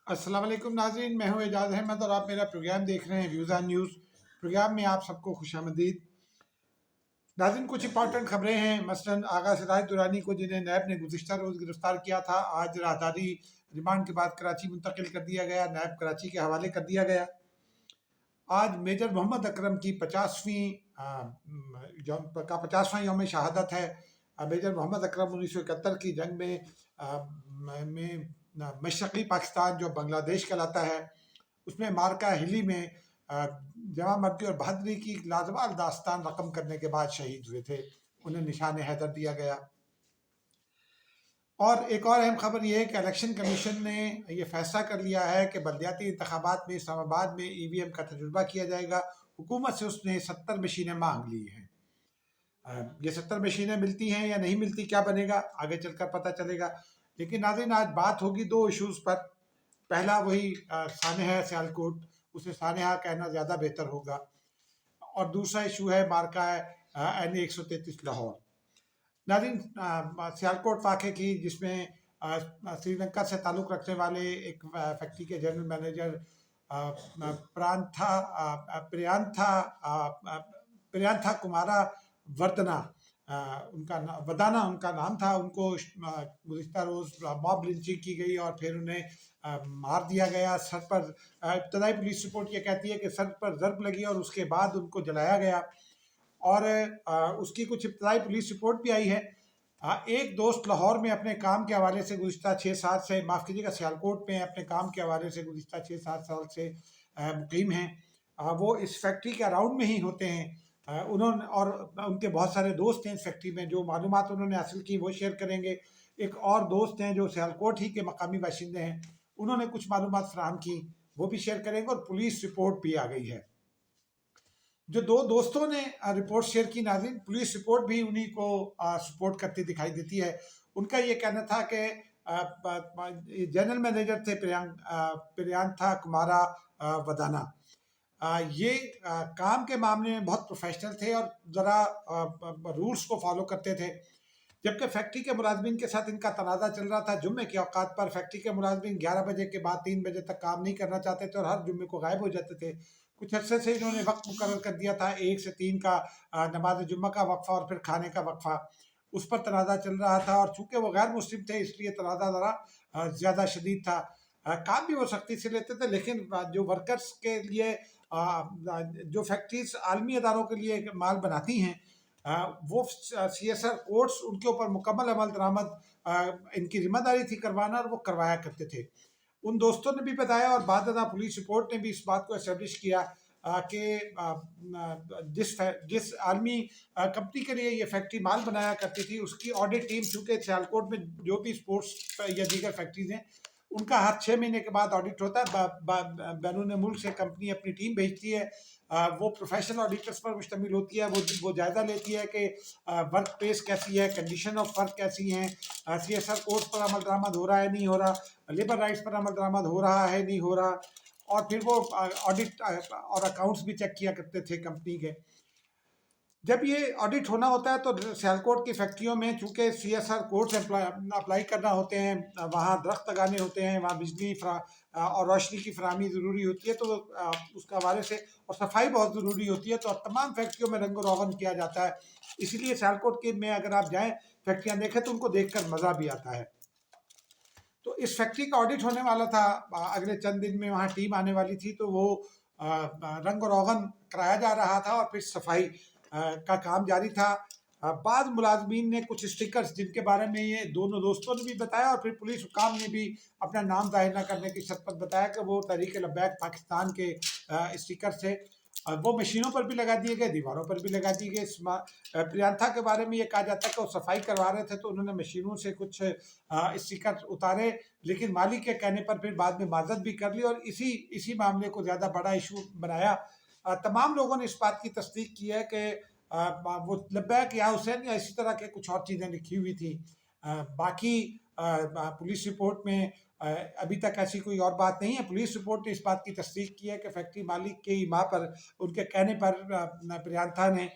अस्सलाम वालेकुम नाज़रीन, मैं हूं एजाज अहमद और आप मेरा प्रोग्राम देख रहे हैं व्यूज़ ऑन न्यूज़। प्रोग्राम में आप सबको खुशामदीद। नाज़रीन, कुछ इंपॉर्टेंट खबरें हैं। मसलन आगा सिराज दुरानी को, जिन्हें नैब ने गुज़िश्ता रोज़ गिरफ्तार किया था, आज राहदारी रिमांड के बाद कराची मुंतकिल कर दिया गया। नैब कराची के हवाले कर दिया गया। आज मेजर मोहम्मद अकरम की 50वां यौम शहादत है। मेजर मोहम्मद अकरम 1971 की जंग में मशरक़ी पाकिस्तान जो बांग्लादेश कहलाता है, उसमें मार्का हिली में जमा मर्दी और बहादुरी की लाजवाब दास्तान रकम करने के बाद शहीद हुए थे। उन्हें निशान हैदर दिया गया। और एक और अहम खबर यह है कि इलेक्शन कमीशन ने यह फैसला कर लिया है कि बल्दियाती इंतखाबात में इस्लामाबाद में ईवीएम का तजुर्बा किया जाएगा। हुकूमत से उसने 70 मशीनें मांग ली हैं। ये 70 मशीनें मिलती हैं या नहीं मिलती, क्या बनेगा, आगे चलकर पता चलेगा। लेकिन नाज़रीन, आज बात होगी दो इशूज़ पर। पहला वही सानेहा सियालकोट, उसे सानेहा कहना ज़्यादा बेहतर होगा। और दूसरा इशू है मार्का है NA 133 लाहौर। नाज़रीन, सियालकोट वाक़े की, जिसमें श्रीलंका से ताल्लुक़ रखने वाले एक फैक्ट्री के जनरल मैनेजर प्रियांथा कुमारा वर्दना, वदाना उनका नाम था। उनको गुज़िश्ता रोज़ मॉब लिंचिंग की गई और फिर उन्हें मार दिया गया। सर पर इब्तदाई पुलिस रिपोर्ट ये कहती है कि सर पर ज़रब लगी और उसके बाद उनको जलाया गया। और उसकी कुछ इब्तदाई पुलिस रिपोर्ट भी आई है। एक दोस्त लाहौर में अपने काम के हवाले से गुज़िश्ता 6-7 से, माफ़ कीजिएगा, सियालकोट में अपने काम के हवाले से गुज़िश्ता 6-7 साल से मुकीम हैं। वो इस फैक्ट्री के अराउंड में ही होते हैं। उन्होंने और उनके बहुत सारे दोस्त हैं इस फैक्ट्री में। जो मालूमात उन्होंने हासिल की वो शेयर करेंगे। एक और दोस्त हैं जो सियालकोट ही के मकामी बाशिंदे हैं, उन्होंने कुछ मालूमात फराहम की, वो भी शेयर करेंगे। और पुलिस रिपोर्ट भी आ गई है। जो दो दोस्तों ने रिपोर्ट शेयर की, नाज़रीन, पुलिस रिपोर्ट भी उन्हीं को सपोर्ट करती दिखाई देती है। उनका ये कहना था कि जनरल मैनेजर थे प्रियांथा कुमारा वदाना, ये काम के मामले में बहुत प्रोफेशनल थे और ज़रा रूल्स को फॉलो करते थे। जबकि फैक्ट्री के मुलाजमीन के साथ इनका तनाज़ा चल रहा था। जुम्मे के औकात पर फैक्ट्री के मुलाजमीन 11 बजे के बाद 3 बजे तक काम नहीं करना चाहते थे और हर जुम्मे को गायब हो जाते थे। कुछ अरसे से इन्होंने वक्त मुकर्रर कर दिया था, 1 से 3 का नमाज जुम्मा का वक्फा और फिर खाने का वक्फा, उस पर तनाज़ा चल रहा था। और चूँकि वो गैर मुस्लिम थे, इसलिए तनाज़ा ज़रा ज़्यादा शदीद था। काम भी वो सख्ती से लेते थे, लेकिन जो वर्कर्स के लिए जो फैक्ट्रीज आलमी अदारों के लिए माल बनाती हैं, वो CSR कोर्ट्स उनके ऊपर मुकम्मल अमल दरामद इनकी जिम्मेदारी थी करवाना, और वो करवाया करते थे। उन दोस्तों ने भी बताया और बाद पुलिस रिपोर्ट ने भी इस बात को एस्टेब्लिश किया कि जिस आर्मी कंपनी के लिए ये फैक्ट्री माल बनाया करती थी, उसकी ऑडिट टीम, चूँकि सियालकोट में जो भी स्पोर्ट्स या दीगर फैक्ट्रीज हैं, उनका हर 6 महीने के बाद ऑडिट होता है। बैरून मुल्क से कंपनी अपनी टीम भेजती है। वो प्रोफेशनल ऑडिटर्स पर मुश्तमिल होती है। वो जायज़ा लेती है कि वर्क प्लेस कैसी है, कंडीशन ऑफ वर्क कैसी हैं, CSR कोर्स पर अमल दरामद हो रहा है नहीं हो रहा, लेबर राइट्स पर अमल दरामद हो रहा है नहीं हो रहा। और फिर वो ऑडिट और अकाउंट्स भी चेक किया करते थे कंपनी के। जब ये ऑडिट होना होता है तो सियालकोट की फैक्ट्रियों में, चूँकि CSR कोड्स अप्लाई करना होते हैं, वहाँ दरख्त लगाने होते हैं, वहाँ बिजली और रोशनी की फराहमी ज़रूरी होती है, तो उसका हवाले से, और सफाई बहुत ज़रूरी होती है, तो तमाम फैक्ट्रियों में रंग रोगन किया जाता है। इसीलिए सियालकोट के में अगर आप जाएँ, फैक्ट्रियाँ देखें, तो उनको देख कर मज़ा भी आता है। तो इस फैक्ट्री का ऑडिट होने वाला था, अगले चंद दिन में वहाँ टीम आने वाली थी, तो वो रंग रोगन कराया जा रहा था और फिर सफाई का काम जारी था। बाद मुलाजमीन ने कुछ स्टिकर्स, जिनके बारे में ये दोनों दोस्तों ने भी बताया और फिर पुलिस हुकाम ने भी अपना नाम जाहिर न करने की शर्त पर बताया कि वो तहरीक लब्बैक पाकिस्तान के स्टिकर थे। वो मशीनों पर भी लगा दिए गए, दीवारों पर भी लगा दिए गए। प्रियांथा के बारे में ये कहा जाता है कि वो सफाई करवा रहे थे, तो उन्होंने मशीनों से कुछ स्टिकर उतारे, लेकिन मालिक के कहने पर फिर बाद में माजरत भी कर ली और इसी मामले को ज़्यादा बड़ा इशू बनाया। तमाम लोगों ने इस बात की तस्दीक की है कि वो लब्बैक या हुसैन या इसी तरह के कुछ और चीज़ें लिखी हुई थी। बाकी पुलिस रिपोर्ट में अभी तक ऐसी कोई और बात नहीं है। पुलिस रिपोर्ट ने इस बात की तस्दीक की है कि फैक्ट्री मालिक की माँ पर, उनके कहने पर, प्रियांथा ने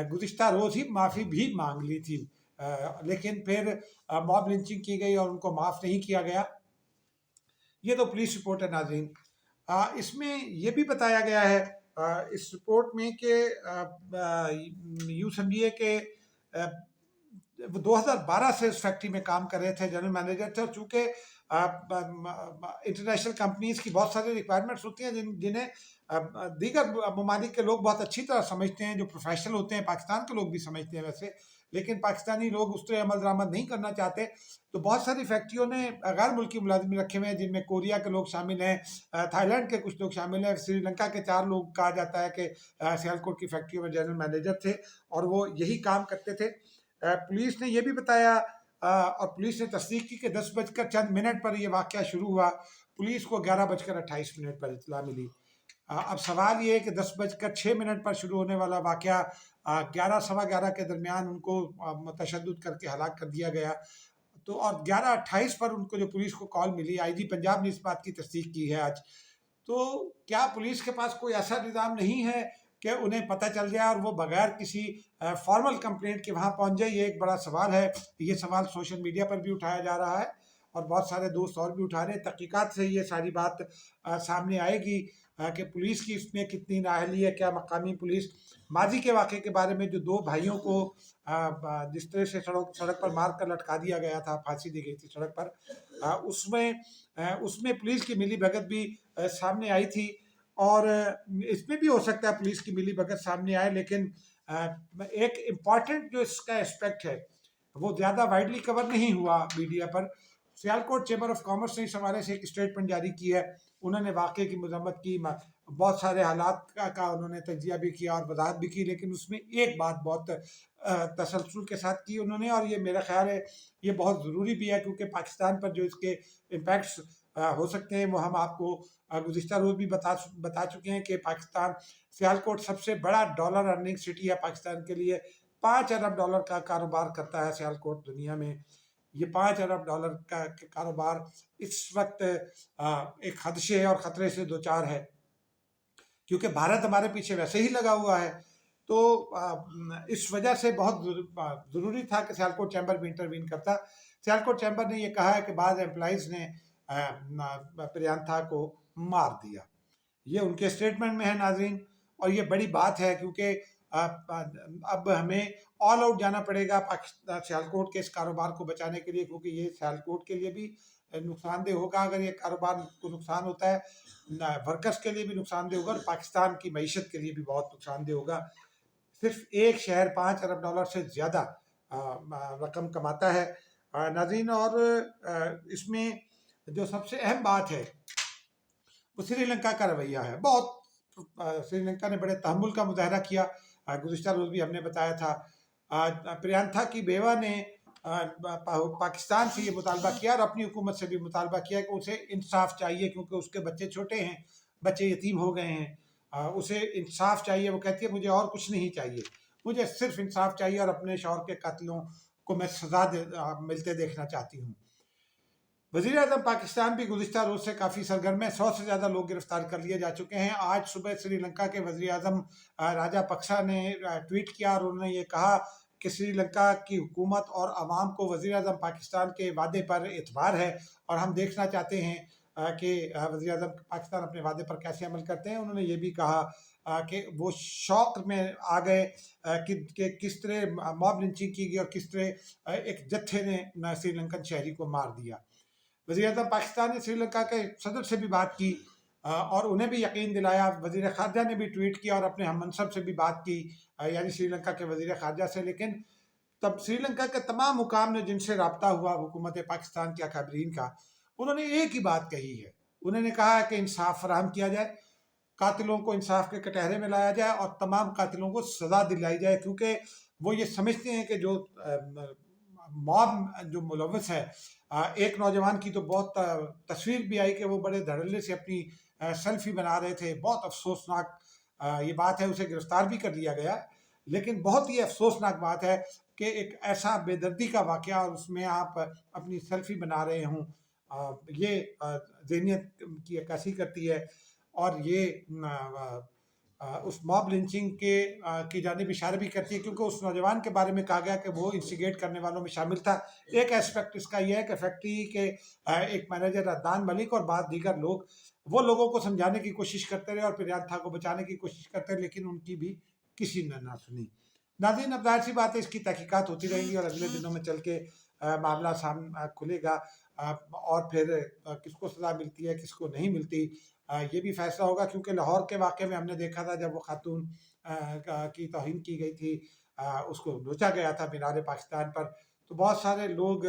गुज़िश्ता रोज़ ही माफ़ी भी मांग ली थी, लेकिन फिर मॉब लिंचिंग की गई और उनको माफ़ नहीं किया गया। یہ تو پولیس رپورٹ ہے ناظرین. اس میں یہ بھی بتایا گیا ہے اس رپورٹ میں کہ یوں سمجھیے کہ وہ 2012 سے اس فیکٹری میں کام کر رہے تھے، جنرل مینیجر تھے. اور چونکہ انٹرنیشنل کمپنیز کی بہت ساری ریکوائرمنٹس ہوتی ہیں جنہیں دیگر ممالک کے لوگ بہت اچھی طرح سمجھتے ہیں، جو پروفیشنل ہوتے ہیں، پاکستان کے لوگ بھی سمجھتے ہیں ویسے، لیکن پاکستانی لوگ اس طرح عمل درآمد نہیں کرنا چاہتے. تو بہت ساری فیکٹریوں نے غیر ملکی ملازمین رکھے ہوئے ہیں، جن میں کوریا کے لوگ شامل ہیں، تھائی لینڈ کے کچھ لوگ شامل ہیں، سری لنکا کے 4 لوگ کہا جاتا ہے کہ سیالکوٹ کی فیکٹریوں میں جنرل مینیجر تھے اور وہ یہی کام کرتے تھے. پولیس نے یہ بھی بتایا اور پولیس نے تصدیق کی کہ 10 بج کر چند منٹ پر یہ واقعہ شروع ہوا. پولیس کو 11 بج کر 28 منٹ پر اطلاع ملی. اب سوال یہ ہے کہ 10 بج کر 6 منٹ پر شروع ہونے والا واقعہ 11 سوا 11 کے درمیان ان کو تشدد کر کے ہلاک کر دیا گیا. تو اور 11:28 پر ان کو جو پولیس کو کال ملی، آئی جی پنجاب نے اس بات کی تصدیق کی ہے آج. تو کیا پولیس کے پاس کوئی ایسا نظام نہیں ہے کہ انہیں پتہ چل جائے اور وہ بغیر کسی فارمل کمپلینٹ کے وہاں پہنچ جائے؟ یہ ایک بڑا سوال ہے. یہ سوال سوشل میڈیا پر بھی اٹھایا جا رہا ہے اور بہت سارے دوست اور بھی اٹھا رہے ہیں. تحقیقات سے یہ ساری بات سامنے آئے گی کہ پولیس کی اس میں کتنی نااہلی ہے. کیا مقامی پولیس ماضی کے واقعے کے بارے میں جو 2 بھائیوں کو جس طرح سے سڑک پر مار کر لٹکا دیا گیا تھا، پھانسی دی گئی تھی سڑک پر، اس میں پولیس کی ملی بھگت بھی سامنے آئی تھی. اور اس میں بھی ہو سکتا ہے پولیس کی ملی بھگت سامنے آئے، لیکن ایک امپورٹنٹ جو اس کا اسپیکٹ ہے وہ زیادہ وائڈلی کور نہیں ہوا media per. Sialkot chamber of commerce نے اس حوالے سے ایک اسٹیٹمنٹ جاری کی ہے. انہوں نے واقعے کی مذمت کی، بہت سارے حالات کا انہوں نے تجزیہ بھی کیا اور وضاحت بھی کی، لیکن اس میں ایک بات بہت تسلسل کے ساتھ کی انہوں نے، اور یہ میرا خیال ہے یہ بہت ضروری بھی ہے، کیونکہ پاکستان پر جو اس کے امپیکٹس ہو سکتے ہیں وہ ہم آپ کو گزشتہ روز بھی بتا چکے ہیں کہ پاکستان سیالکوٹ سب سے بڑا ڈالر ارننگ سٹی ہے پاکستان کے لیے. $5 ارب کا کاروبار کرتا ہے سیالکوٹ دنیا میں. یہ $5 ارب کا کاروبار اس وقت ایک خدشے اور خطرے سے دوچار ہے، کیونکہ بھارت ہمارے پیچھے ویسے ہی لگا ہوا ہے. تو اس وجہ سے بہت ضروری تھا کہ سیالکوٹ چیمبر بھی انٹروین کرتا. سیالکوٹ چیمبر نے یہ کہا ہے کہ بعض امپلائیز نے پریانتھا کو مار دیا. یہ ان کے اسٹیٹمنٹ میں ہے ناظرین، اور یہ بڑی بات ہے، کیونکہ اب ہمیں آل آؤٹ جانا پڑے گا سیالکوٹ کے اس کاروبار کو بچانے کے لیے، کیونکہ یہ سیالکوٹ کے لیے بھی نقصان دہ ہوگا اگر یہ کاروبار کو نقصان ہوتا ہے، ورکرز کے لیے بھی نقصان دہ ہوگا اور پاکستان کی معیشت کے لیے بھی بہت نقصان دہ ہوگا. صرف ایک شہر $5 ارب سے زیادہ رقم کماتا ہے ناظرین. اور اس میں جو سب سے اہم بات ہے وہ سری لنکا کا رویہ ہے. سری لنکا نے بڑے تحمل کا مظاہرہ کیا. گزشتہ روز بھی ہم نے بتایا تھا پریانتھا کی بیوہ نے پاکستان سے یہ مطالبہ کیا اور اپنی حکومت سے بھی مطالبہ کیا کہ اسے انصاف چاہیے، کیونکہ اس کے بچے چھوٹے ہیں، بچے یتیم ہو گئے ہیں. اسے انصاف چاہیے. وہ کہتی ہے مجھے اور کچھ نہیں چاہیے، مجھے صرف انصاف چاہیے اور اپنے شوہر کے قاتلوں کو میں سزا ملتے دیکھنا چاہتی ہوں. وزیر اعظم پاکستان بھی گزشتہ روز سے کافی سرگرم ہے. 100 سے زیادہ لوگ گرفتار کر لیے جا چکے ہیں. آج صبح سری لنکا کے وزیر اعظم راجا پکسا نے ٹویٹ کیا اور انہوں نے یہ کہا کہ سری لنکا کی حکومت اور عوام کو وزیر اعظم پاکستان کے وعدے پر اعتبار ہے اور ہم دیکھنا چاہتے ہیں کہ وزیر اعظم پاکستان اپنے وعدے پر کیسے عمل کرتے ہیں. انہوں نے یہ بھی کہا کہ وہ شوق میں آ گئے کہ کس طرح موب لنچنگ کی گئی اور کس طرح ایک جتھے نے سری لنکن شہری کو مار دیا. وزیر اعظم پاکستان نے سری لنکا کے صدر سے بھی بات کی اور انہیں بھی یقین دلایا. وزیر خارجہ نے بھی ٹویٹ کیا اور اپنے ہم منصب سے بھی بات کی، یعنی سری لنکا کے وزیر خارجہ سے. لیکن تب سری لنکا کے تمام حکام نے جن سے رابطہ ہوا حکومت پاکستان کے اکابرین کا، انہوں نے ایک ہی بات کہی ہے. انہوں نے کہا ہے کہ انصاف فراہم کیا جائے، قاتلوں کو انصاف کے کٹہرے میں لایا جائے اور تمام قاتلوں کو سزا دلائی جائے، کیونکہ وہ یہ سمجھتے ہیں کہ جو موب جو ملوث ہے. ایک نوجوان کی تو بہت تصویر بھی آئی کہ وہ بڑے دھڑلے سے اپنی سیلفی بنا رہے تھے. بہت افسوسناک یہ بات ہے. اسے گرفتار بھی کر لیا گیا، لیکن بہت ہی افسوسناک بات ہے کہ ایک ایسا بے دردی کا واقعہ اور اس میں آپ اپنی سیلفی بنا رہے ہوں. یہ ذہنیت کی عکاسی کرتی ہے اور یہ اس मॉब लिंचिंग की जानिब इशारा भी करती है, क्योंकि उस नौजवान के बारे में कहा गया कि वो इंस्टिगेट करने वालों में शामिल था। एक एस्पेक्ट इसका यह है कि फैक्ट्री के एक मैनेजर अदनान मलिक और बाद दीगर लोग वो लोगों को समझाने की कोशिश करते रहे और फिरियाद खां को बचाने की कोशिश करते रहे, लेकिन उनकी भी किसी ने ना सुनी। नाज़रीन, अब ज़ाहिर सी बात है, इसकी तहकीकात होती रहेंगी और अगले दिनों में चल के मामला खुलेगा, और फिर किसको सज़ा मिलती है, किसको नहीं मिलती, ये भी फैसला होगा। क्योंकि लाहौर के वाक़े में हमने देखा था, जब वो खातून की तौहीन की गई थी, उसको नोचा गया था मीनार पाकिस्तान पर, तो बहुत सारे लोग,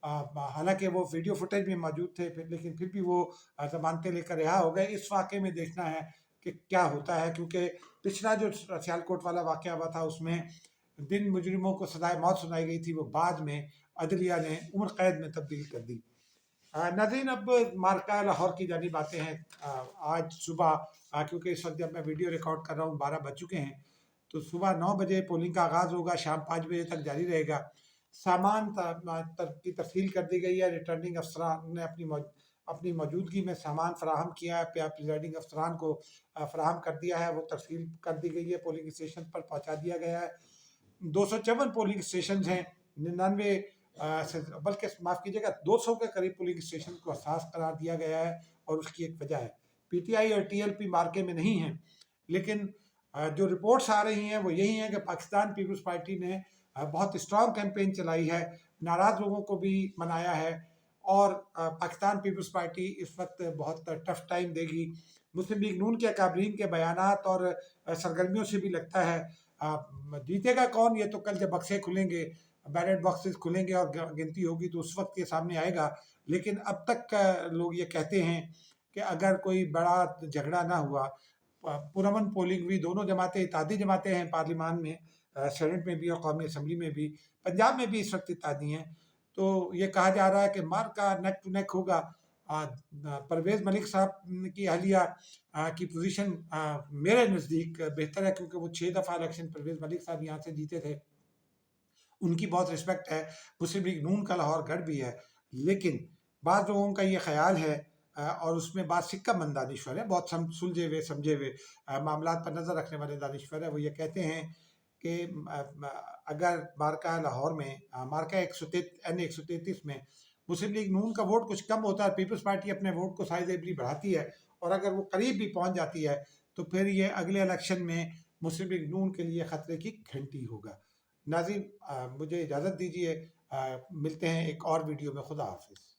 हालांकि वो वीडियो फुटेज में मौजूद थे, लेकिन फिर भी वो जमानतें लेकर रिहा हो गए। इस वाक़े में देखना है कि क्या होता है, क्योंकि पिछला जो सियालकोट वाला वाक़या हुआ था, उसमें जिन मुजरिमों को सजाए मौत सुनाई गई थी, वो बाद में अदलिया ने उम्र कैद में तब्दील कर दी। नाज़रीन, अब मार्का लाहौर की जानिब आते हैं। आज सुबह, क्योंकि इस वक्त जब मैं वीडियो रिकॉर्ड कर रहा हूँ 12 बज चुके हैं, तो सुबह 9 बजे पोलिंग का आगाज़ होगा, शाम 5 बजे तक जारी रहेगा। सामान की तरसील कर दी गई है। रिटर्निंग अफसरान ने अपनी मौजूदगी में सामान फराहम किया है, प्रिजाइडिंग अफसरान को फराहम कर दिया है, वो तरसील कर दी गई है, पोलिंग स्टेशन पर पहुँचा दिया गया है। 254 पोलिंग स्टेशन हैं, 99 बल्कि माफ़ कीजिएगा, 200 के करीब पोलिंग स्टेशन को हसास करार दिया गया है, और उसकी एक वजह है। पीटीआई और टीएलपी मार्के में नहीं हैं, लेकिन जो रिपोर्ट्स आ रही हैं वो यही हैं कि पाकिस्तान पीपल्स पार्टी ने बहुत स्ट्रॉन्ग कैंपेन चलाई है, नाराज़ लोगों को भी मनाया है, और पाकिस्तान पीपल्स पार्टी इस वक्त बहुत टफ टाइम देगी। मुस्लिम लीग नून के अकाबरीन के बयानात और सरगर्मियों से भी लगता है जीतेगा कौन, ये तो कल जब बक्से खुलेंगे, बैलेट बॉक्सेस खुलेंगे और गिनती होगी, तो उस वक्त ये सामने आएगा। लेकिन अब तक लोग ये कहते हैं कि अगर कोई बड़ा झगड़ा ना हुआ, पुरअमन पोलिंग हुई, दोनों जमातें इत्तेहादी जमातें हैं पार्लिमान में, सेनेट में भी और कौमी असम्बली में भी, पंजाब में भी इस वक्त इत्तेहादी हैं, तो ये कहा जा रहा है कि मार का नेक टू नेक होगा। परवेज़ मलिक साहब की अहलिया की पोजीशन मेरे नज़दीक बेहतर है, क्योंकि वो 6 दफ़ा इलेक्शन परवेज़ मलिक साहब यहाँ से जीते थे, उनकी बहुत रिस्पेक्ट है। मुस्लिम लीग नून का लाहौर गढ़ भी है, लेकिन बाद लोगों का ये ख्याल है, और उसमें बाद सिक्का मंद दानिश्वर है, बहुत सुलझे हुए समझे हुए मामला पर नज़र रखने वाले दानिश्वर है, वो ये कहते हैं कि अगर मार्का लाहौर में, मार्का 133 में मुस्लिम लीग नून का वोट कुछ कम होता है, पीपल्स पार्टी अपने वोट को साइजेबली बढ़ाती है, और अगर वो करीब भी पहुंच जाती है, तो फिर ये अगले इलेक्शन में मुस्लिम लीग नून के लिए खतरे की घंटी होगा। नाज़रीन, मुझे इजाज़त दीजिए, मिलते हैं एक और वीडियो में। खुदा हाफिज़।